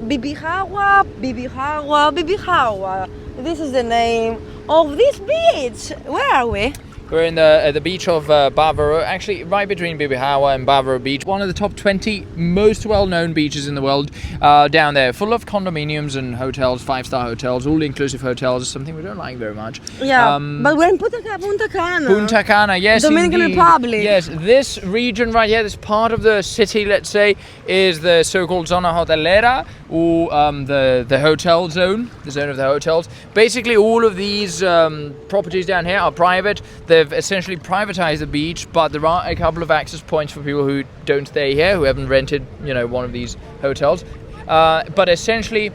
Bibihawa, Bibihawa, Bibihawa. This is the name of this beach. Where are we? We're in the beach of Bavaro, actually right between Bibihawa and Bavaro Beach. One of the top 20 most well-known beaches in the world down there. Full of condominiums and hotels, 5-star hotels, all-inclusive hotels, something we don't like very much. Yeah, but we're in Punta Cana. Punta Cana, yes, Dominican indeed. Republic. Yes, this region right here, this part of the city, let's say, is the so-called zona hotelera, or the hotel zone, the zone of the hotels. Basically, all of these properties down here are private. They've essentially privatized the beach, but there are a couple of access points for people who don't stay here, who haven't rented, one of these hotels. But essentially,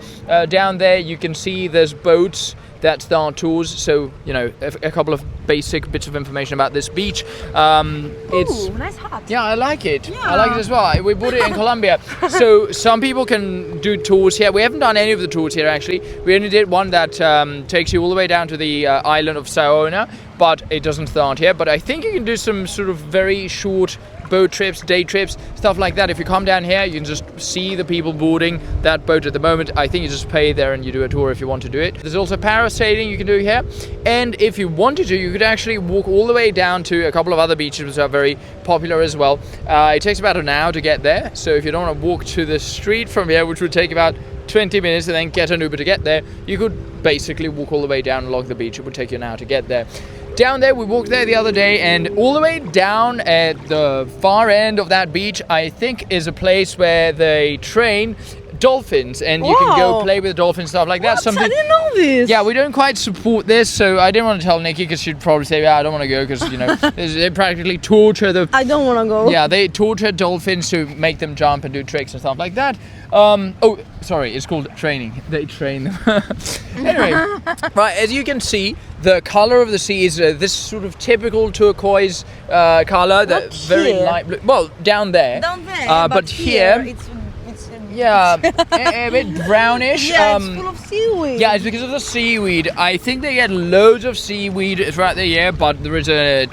down there you can see there's boats that start tours. So, a couple of basic bits of information about this beach. It's nice hat. Yeah, I like it. Yeah. I like it as well. We bought it in Colombia. So some people can do tours here. We haven't done any of the tours here, actually. We only did one that takes you all the way down to the island of Saona, but it doesn't start here. But I think you can do some sort of very short boat trips, day trips, stuff like that. If you come down here, you can just see the people boarding that boat at the moment. I think you just pay there and you do a tour if you want to do it. There's also parasailing you can do here. And if you wanted to, you could actually walk all the way down to a couple of other beaches which are very popular as well. It takes about an hour to get there. So if you don't want to walk to the street from here, which would take about 20 minutes and then get an Uber to get there, you could basically walk all the way down along the beach. It would take you an hour to get there. Down there, we walked there the other day, and all the way down at the far end of that beach, I think, is a place where they train dolphins, and you can go play with dolphins, stuff like that. I didn't know this. Yeah, we don't quite support this, so I didn't want to tell Nikki because she'd probably say, "Yeah, I don't want to go," because they practically torture the. I don't want to go. Yeah, they torture dolphins to make them jump and do tricks and stuff like that. Sorry, it's called training. They train them. Anyway, right, as you can see, the color of the sea is this sort of typical turquoise color, that very light blue. Well, down there. Down there, but here it's yeah, a bit brownish. Yeah, it's full of seaweed. Yeah, it's because of the seaweed. I think they get loads of seaweed throughout the year, but there is a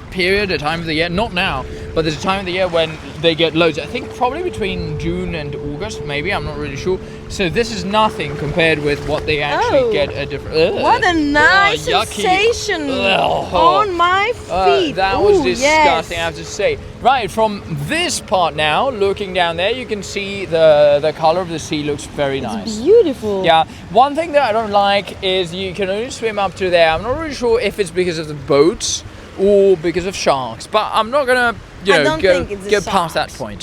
time of the year, not now, but there's a time of the year when they get loads. I think probably between June and August, maybe, I'm not really sure. So this is nothing compared with what they actually get at different... What a nice sensation on my feet. That was disgusting, yes. I have to say. Right, from this part now, looking down there, you can see the color of the sea looks very nice. It's beautiful. Yeah, one thing that I don't like is you can only swim up to there. I'm not really sure if it's because of the boats or because of sharks, but I'm not gonna, go past that point.